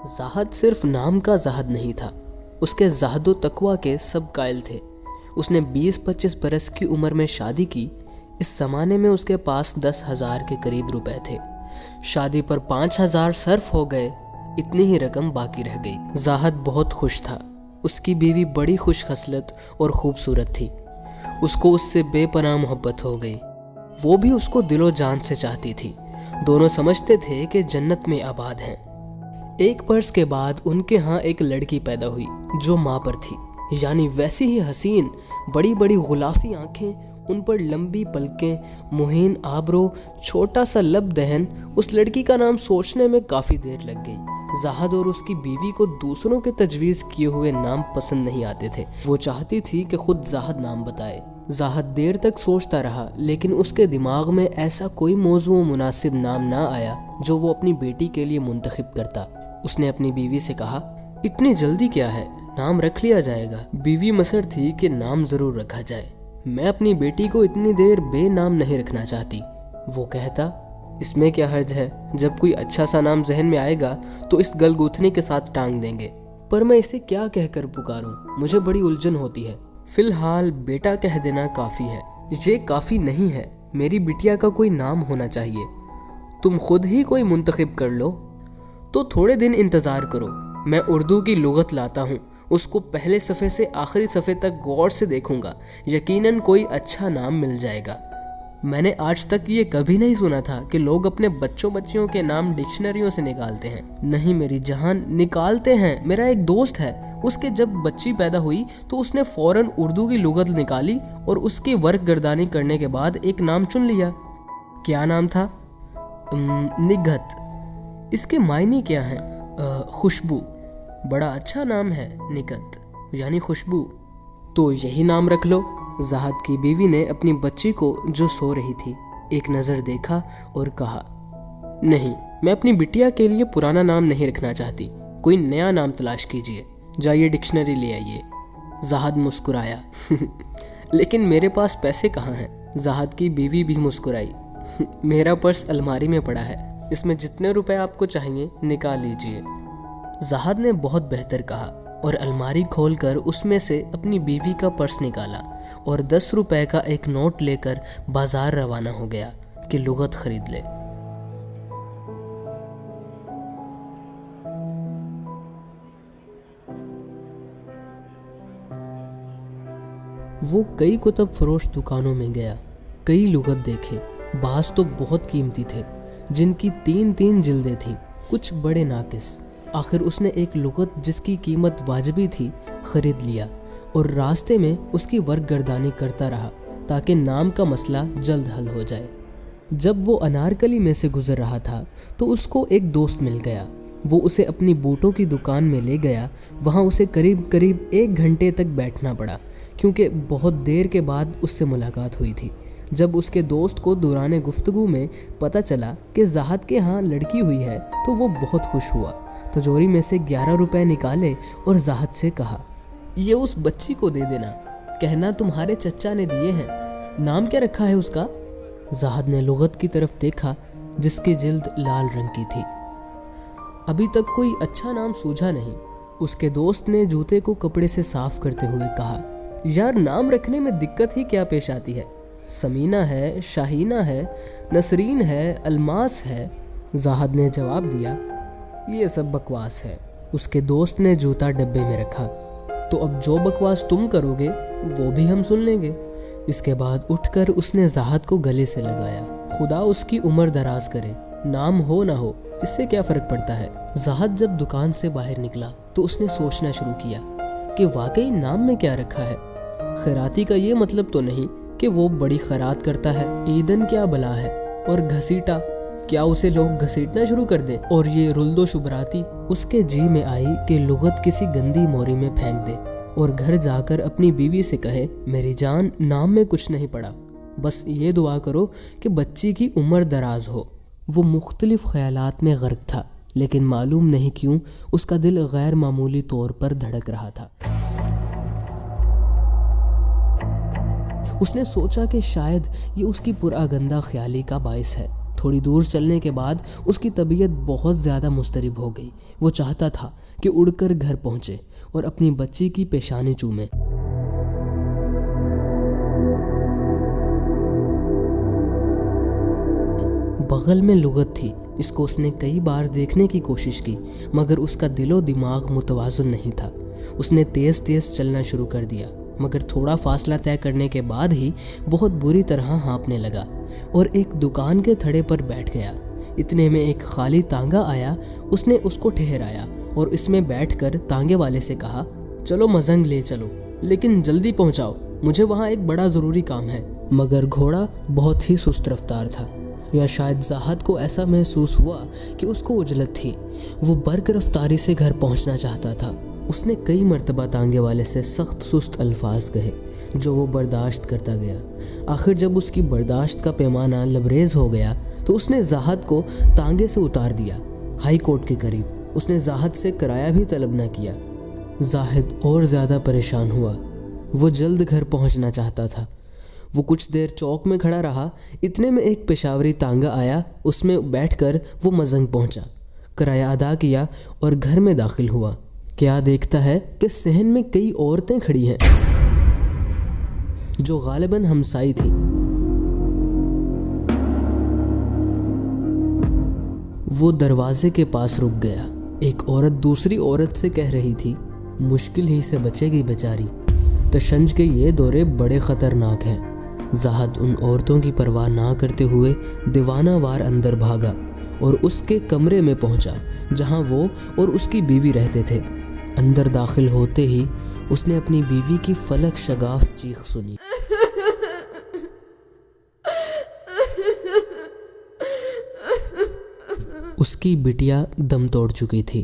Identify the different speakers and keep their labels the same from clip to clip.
Speaker 1: زاہد صرف نام کا زاہد نہیں تھا، اس کے زہد و تقوی کے سب قائل تھے۔ اس نے 20-25 برس کی عمر میں شادی کی۔ اس زمانے میں اس کے پاس 10,000 کے قریب روپے تھے۔ شادی پر 5,000 صرف ہو گئے، اتنی ہی رقم باقی رہ گئی۔ زاہد بہت خوش تھا۔ اس کی بیوی بڑی خوش خصلت اور خوبصورت تھی۔ اس کو اس سے بے پناہ محبت ہو گئی۔ وہ بھی اس کو دل و جان سے چاہتی تھی۔ دونوں سمجھتے تھے کہ جنت میں آباد ہیں۔ ایک برس کے بعد ان کے ہاں ایک لڑکی پیدا ہوئی جو ماں پر تھی، یعنی ویسی ہی حسین، بڑی بڑی غلافی آنکھیں، ان پر لمبی پلکیں، مہین آبرو، چھوٹا سا لب دہن۔ اس لڑکی کا نام سوچنے میں کافی دیر لگ گئی۔ زاہد اور اس کی بیوی کو دوسروں کے تجویز کیے ہوئے نام پسند نہیں آتے تھے۔ وہ چاہتی تھی کہ خود زاہد نام بتائے۔ زاہد دیر تک سوچتا رہا، لیکن اس کے دماغ میں ایسا کوئی موزوں و مناسب نام نہ آیا جو وہ اپنی بیٹی کے لیے منتخب کرتا۔ اس نے اپنی بیوی سے کہا، اتنی جلدی کیا ہے، نام رکھ لیا جائے گا۔ بیوی مصر تھی کہ نام ضرور رکھا جائے۔ میں اپنی بیٹی کو اتنی دیر بے نام نہیں رکھنا چاہتی۔ وہ کہتا، اس میں کیا حرج ہے، جب کوئی اچھا سا نام ذہن میں آئے گا تو اس گل گوتھنی کے ساتھ ٹانگ دیں گے، پر میں اسے کیا کہہ کر پکاروں، مجھے بڑی الجھن ہوتی ہے۔ فی الحال بیٹا کہہ دینا کافی ہے۔ یہ کافی نہیں ہے، میری بٹیا کا کوئی نام ہونا چاہیے۔ تم خود ہی کوئی منتخب کر لو۔ تو تھوڑے دن انتظار کرو، میں اردو کی لغت لاتا ہوں، اس کو پہلے صفحے سے آخری صفحے تک غور سے دیکھوں گا، یقیناً کوئی اچھا نام مل جائے گا۔ میں نے آج تک یہ کبھی نہیں سنا تھا کہ لوگ اپنے بچوں کے نام ڈکشنریوں سے نکالتے ہیں۔ نہیں میری جہان، نکالتے ہیں۔ میرا ایک دوست ہے، اس کے جب بچی پیدا ہوئی تو اس نے فوراً اردو کی لغت نکالی اور اس کی ورق گردانی کرنے کے بعد ایک نام چن لیا۔ کیا نام تھا؟ نگہت۔ اس کے معنی کیا ہیں؟ خوشبو۔ بڑا اچھا نام ہے، نگہت یعنی خوشبو۔ تو یہی نام رکھ لو۔ زاہد کی بیوی نے اپنی بچی کو جو سو رہی تھی ایک نظر دیکھا اور کہا، نہیں، میں اپنی بٹیا کے لیے پرانا نام نہیں رکھنا چاہتی، کوئی نیا نام تلاش کیجیے، جائیے ڈکشنری لے آئیے۔ زاہد مسکرایا، لیکن میرے پاس پیسے کہاں ہیں؟ زاہد کی بیوی بھی مسکرائی، میرا پرس الماری میں پڑا ہے، اس میں جتنے روپے آپ کو چاہیے نکال لیجیے۔ زاہد نے بہت بہتر کہا اور الماری کھول کر اس میں سے اپنی بیوی کا پرس نکالا اور 10 روپے کا ایک نوٹ لے کر بازار روانہ ہو گیا کہ لغت خرید لے۔ وہ کئی کتب فروش دکانوں میں گیا، کئی لغت دیکھے، بعض تو بہت قیمتی تھے جن کی 3 جلدیں تھیں، کچھ بڑے ناقص۔ آخر اس نے ایک لغت جس کی قیمت واجبی تھی خرید لیا اور راستے میں اس کی ورق گردانی کرتا رہا تاکہ نام کا مسئلہ جلد حل ہو جائے۔ جب وہ انارکلی میں سے گزر رہا تھا تو اس کو ایک دوست مل گیا۔ وہ اسے اپنی بوٹوں کی دکان میں لے گیا۔ وہاں اسے قریب 1 گھنٹے تک بیٹھنا پڑا کیونکہ بہت دیر کے بعد اس سے ملاقات ہوئی تھی۔ جب اس کے دوست کو دوران گفتگو میں پتہ چلا کہ زاہد کے ہاں لڑکی ہوئی ہے تو وہ بہت خوش ہوا۔ تجوری میں سے 11 روپے نکالے اور زاہد سے کہا، یہ اس بچی کو دے دینا، کہنا تمہارے چچا نے دیے ہیں۔ نام کیا رکھا ہے اس کا؟ زاہد نے لغت کی طرف دیکھا جس کی جلد لال رنگ کی تھی۔ ابھی تک کوئی اچھا نام سوجھا نہیں۔ اس کے دوست نے جوتے کو کپڑے سے صاف کرتے ہوئے کہا، یار نام رکھنے میں دقت ہی کیا پیش آتی ہے؟ سمینہ ہے، شاہینہ ہے، نسرین ہے، الماس ہے۔ زاہد نے جواب دیا، یہ سب بکواس ہے۔ اس کے دوست نے جوتا ڈبے میں رکھا، تو اب جو بکواس تم کرو گے وہ بھی ہم سن لیں گے۔ اس کے بعد اٹھ کر اس نے زاہد کو گلے سے لگایا۔ خدا اس کی عمر دراز کرے، نام ہو نہ ہو اس سے کیا فرق پڑتا ہے۔ زاہد جب دکان سے باہر نکلا تو اس نے سوچنا شروع کیا کہ واقعی نام میں کیا رکھا ہے۔ خیراتی کا یہ مطلب تو نہیں کہ وہ بڑی خیرات کرتا ہے۔ ایدن کیا بلا ہے، اور گھسیٹا، کیا اسے لوگ گھسیٹنا شروع کر دیں؟ اور یہ رلد و شبراتی؟ اس کے جی میں آئی کہ لغت کسی گندی موری میں پھینک دے اور گھر جا کر اپنی بیوی سے کہے، میری جان، نام میں کچھ نہیں پڑا، بس یہ دعا کرو کہ بچی کی عمر دراز ہو۔ وہ مختلف خیالات میں غرق تھا، لیکن معلوم نہیں کیوں اس کا دل غیر معمولی طور پر دھڑک رہا تھا۔ اس نے سوچا کہ شاید یہ اس کی پرآگندہ خیالی کا باعث ہے۔ تھوڑی دور چلنے کے بعد اس کی طبیعت بہت زیادہ مضطرب ہو گئی۔ وہ چاہتا تھا کہ اڑ کر گھر پہنچے اور اپنی بچی کی پیشانی چومے۔ بغل میں لغت تھی، اس کو اس نے کئی بار دیکھنے کی کوشش کی، مگر اس کا دل و دماغ متوازن نہیں تھا۔ اس نے تیز تیز چلنا شروع کر دیا، مگر تھوڑا فاصلہ طے کرنے کے بعد ہی بہت بری طرح ہانپنے لگا اور ایک دکان کے تھڑے پر بیٹھ گیا۔ اتنے میں ایک خالی تانگا آیا، اس نے اس کو ٹھہرایا اور اس میں بیٹھ کر تانگے والے سے کہا، چلو مزنگ لے چلو، لیکن جلدی پہنچاؤ، مجھے وہاں ایک بڑا ضروری کام ہے۔ مگر گھوڑا بہت ہی سست رفتار تھا، یا شاید زاہد کو ایسا محسوس ہوا کہ اس کو عجلت تھی۔ وہ برق رفتاری سے گھر پہنچنا چاہتا تھا۔ اس نے کئی مرتبہ تانگے والے سے سخت سست الفاظ کہے جو وہ برداشت کرتا گیا۔ آخر جب اس کی برداشت کا پیمانہ لبریز ہو گیا تو اس نے زاہد کو تانگے سے اتار دیا۔ ہائی کورٹ کے قریب اس نے زاہد سے کرایہ بھی طلب نہ کیا۔ زاہد اور زیادہ پریشان ہوا، وہ جلد گھر پہنچنا چاہتا تھا۔ وہ کچھ دیر چوک میں کھڑا رہا، اتنے میں ایک پشاوری تانگا آیا، اس میں بیٹھ کر وہ مزنگ پہنچا، کرایہ ادا کیا اور گھر میں داخل ہوا۔ کیا دیکھتا ہے کہ صحن میں کئی عورتیں کھڑی ہیں جو غالباً ہمسائی تھی۔ وہ دروازے کے پاس رک گیا۔ ایک عورت دوسری عورت سے کہہ رہی تھی، مشکل ہی سے بچے گی بیچاری، تشنج کے یہ دورے بڑے خطرناک ہیں۔ زاہد ان عورتوں کی پرواہ نہ کرتے ہوئے دیوانہ وار اندر بھاگا اور اس کے کمرے میں پہنچا جہاں وہ اور اس کی بیوی رہتے تھے۔ اندر داخل ہوتے ہی اس نے اپنی بیوی کی فلک شگاف چیخ سنی۔ اس کی بٹیا دم توڑ چکی تھی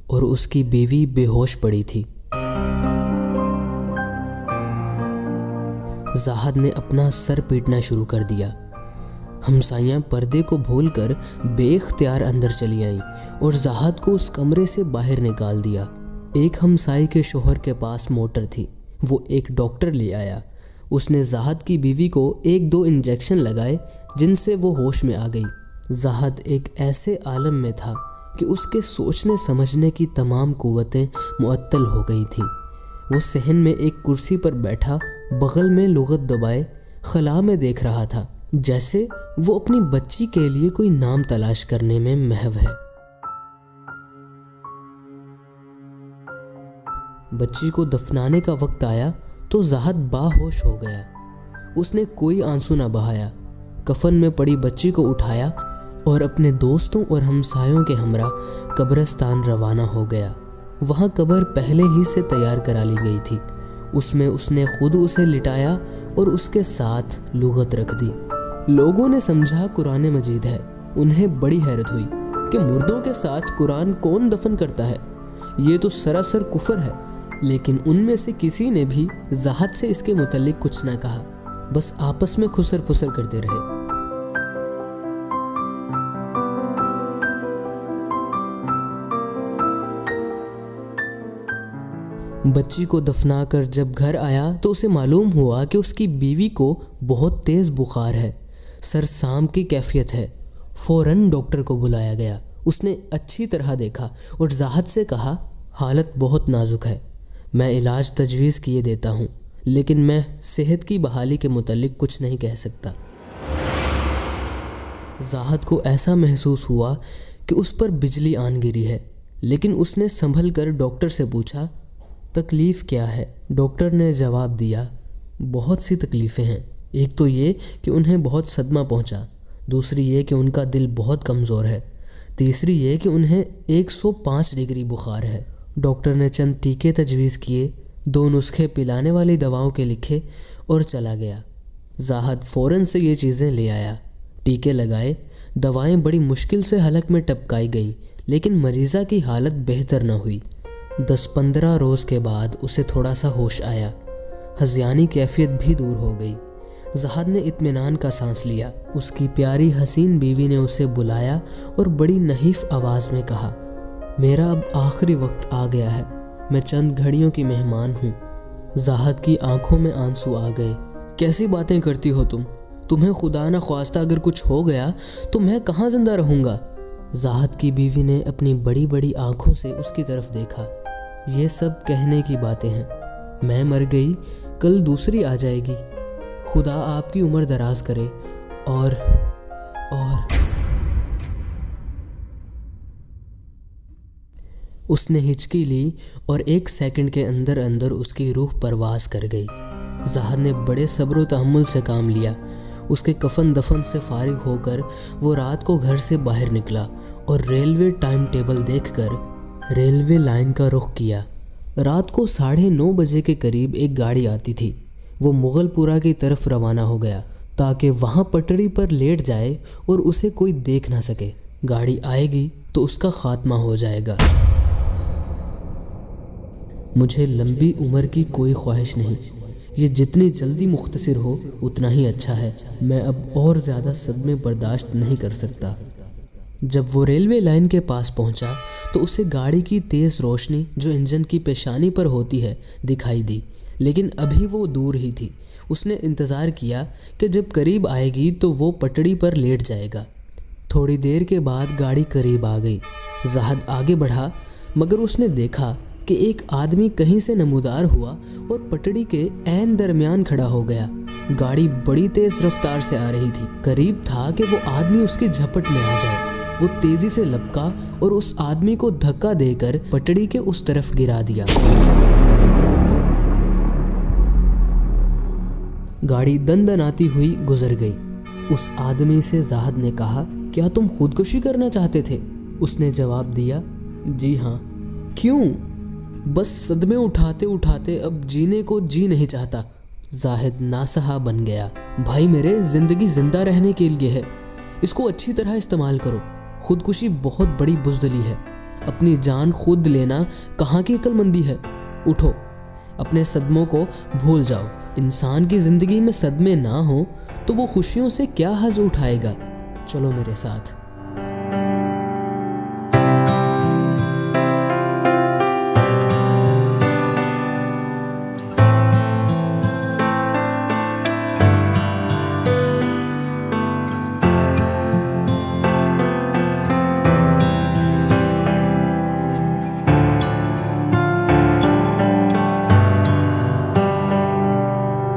Speaker 1: اور اس کی بیوی بے ہوش پڑی تھی۔ زاہد نے اپنا سر پیٹنا شروع کر دیا۔ ہمسائیاں پردے کو بھول کر بے اختیار اندر چلی آئیں اور زاہد کو اس کمرے سے باہر نکال دیا۔ ایک ہمسائی کے شوہر کے پاس موٹر تھی، وہ ایک ڈاکٹر لے آیا۔ اس نے زاہد کی بیوی کو 1-2 انجیکشن لگائے جن سے وہ ہوش میں آ گئی۔ زاہد ایک ایسے عالم میں تھا کہ اس کے سوچنے سمجھنے کی تمام قوتیں معطل ہو گئی تھیں۔ وہ صحن میں ایک کرسی پر بیٹھا بغل میں لغت دبائے خلا میں دیکھ رہا تھا، جیسے وہ اپنی بچی کے لیے کوئی نام تلاش کرنے میں محو ہے۔ بچی کو دفنانے کا وقت آیا تو زاہد باہوش ہو گیا۔ اس نے کوئی آنسو نہ بہایا، کفن میں پڑی بچی کو اٹھایا اور اپنے دوستوں اور ہمسایوں کے ہمراہ قبرستان روانہ ہو گیا۔ وہاں قبر پہلے ہی سے تیار کرا لی گئی تھی، اس میں اس نے خود اسے لٹایا اور اس کے ساتھ لغت رکھ دی۔ لوگوں نے سمجھا قرآن مجید ہے۔ انہیں بڑی حیرت ہوئی کہ مردوں کے ساتھ قرآن کون دفن کرتا ہے، یہ تو سراسر کفر ہے۔ لیکن ان میں سے کسی نے بھی زاہد سے اس کے متعلق کچھ نہ کہا، بس آپس میں خسر پھسر کرتے رہے۔ بچی کو دفنا کر جب گھر آیا تو اسے معلوم ہوا کہ اس کی بیوی کو بہت تیز بخار ہے، سرسام کی کیفیت ہے۔ فوراً ڈاکٹر کو بلایا گیا۔ اس نے اچھی طرح دیکھا اور زاہد سے کہا، حالت بہت نازک ہے، میں علاج تجویز کیے دیتا ہوں، لیکن میں صحت کی بحالی کے متعلق کچھ نہیں کہہ سکتا۔ زاہد کو ایسا محسوس ہوا کہ اس پر بجلی آن گری ہے، لیکن اس نے سنبھل کر ڈاکٹر سے پوچھا، تکلیف کیا ہے؟ ڈاکٹر نے جواب دیا، بہت سی تکلیفیں ہیں۔ ایک تو یہ کہ انہیں بہت صدمہ پہنچا، دوسری یہ کہ ان کا دل بہت کمزور ہے، تیسری یہ کہ انہیں 105 ڈگری بخار ہے۔ ڈاکٹر نے چند ٹیکے تجویز کیے، 2 نسخے پلانے والی دواؤں کے لکھے اور چلا گیا۔ زاہد فوراً سے یہ چیزیں لے آیا، ٹیکے لگائے، دوائیں بڑی مشکل سے حلق میں ٹپکائی گئیں، لیکن مریضہ کی حالت بہتر نہ ہوئی۔ 10-15 روز کے بعد اسے تھوڑا سا ہوش آیا، ہذیانی کیفیت بھی دور ہو گئی۔ زاہد نے اطمینان کا سانس لیا۔ اس کی پیاری حسین بیوی نے اسے بلایا اور بڑی نحیف آواز میں کہا، میرا اب آخری وقت آ گیا ہے، میں چند گھڑیوں کی مہمان ہوں۔ زاہد کی آنکھوں میں آنسو آ گئے۔ کیسی باتیں کرتی ہو تم؟ تمہیں خدا نہ خواستہ اگر کچھ ہو گیا تو میں کہاں زندہ رہوں گا؟ زاہد کی بیوی نے اپنی بڑی بڑی آنکھوں سے اس کی طرف دیکھا۔ یہ سب کہنے کی باتیں ہیں، میں مر گئی، کل دوسری آ جائے گی، خدا آپ کی عمر دراز کرے۔ اور اس نے ہچکی لی اور 1 سیکنڈ کے اندر اندر اس کی روح پرواز کر گئی۔ زاہد نے بڑے صبر و تحمل سے کام لیا۔ اس کے کفن دفن سے فارغ ہو کر وہ رات کو گھر سے باہر نکلا اور ریلوے ٹائم ٹیبل دیکھ کر ریلوے لائن کا رخ کیا۔ رات کو 9:30 بجے کے قریب ایک گاڑی آتی تھی۔ وہ مغل پورہ کی طرف روانہ ہو گیا تاکہ وہاں پٹڑی پر لیٹ جائے اور اسے کوئی دیکھ نہ سکے۔ گاڑی آئے گی تو اس کا خاتمہ ہو جائے گا۔ مجھے لمبی عمر کی کوئی خواہش نہیں، یہ جتنی جلدی مختصر ہو اتنا ہی اچھا ہے۔ میں اب اور زیادہ صدمے برداشت نہیں کر سکتا۔ جب وہ ریلوے لائن کے پاس پہنچا تو اسے گاڑی کی تیز روشنی جو انجن کی پیشانی پر ہوتی ہے دکھائی دی، لیکن ابھی وہ دور ہی تھی۔ اس نے انتظار کیا کہ جب قریب آئے گی تو وہ پٹڑی پر لیٹ جائے گا۔ تھوڑی دیر کے بعد گاڑی قریب آ گئی۔ زاہد آگے بڑھا مگر اس نے دیکھا کہ ایک آدمی کہیں سے نمودار ہوا اور پٹڑی کے عین درمیان کھڑا ہو گیا۔ گاڑی بڑی تیز رفتار سے آ رہی تھی۔ قریب تھا کہ وہ آدمی اس کی جھپٹ میں آ جائے۔ وہ تیزی سے لپکا اور اس آدمی کو دھکا دے کر پٹڑی کے اس طرف گرا دیا۔ گاڑی دندناتی ہوئی گزر گئی۔ اس آدمی سے زاہد نے کہا، کیا تم خودکشی کرنا چاہتے تھے؟ اس نے جواب دیا، جی ہاں۔ کیوں؟ بس صدمے اٹھاتے اٹھاتے اب جینے کو جی نہیں چاہتا۔ زاہد ناسہا بن گیا۔ بھائی میرے، زندگی زندہ رہنے کے لیے ہے، اس کو اچھی طرح استعمال کرو۔ خودکشی بہت بڑی بزدلی ہے۔ اپنی جان خود لینا کہاں کی عقل مندی ہے؟ اٹھو، اپنے صدموں کو بھول جاؤ۔ انسان کی زندگی میں صدمے نہ ہوں تو وہ خوشیوں سے کیا حظ اٹھائے گا؟ چلو میرے ساتھ۔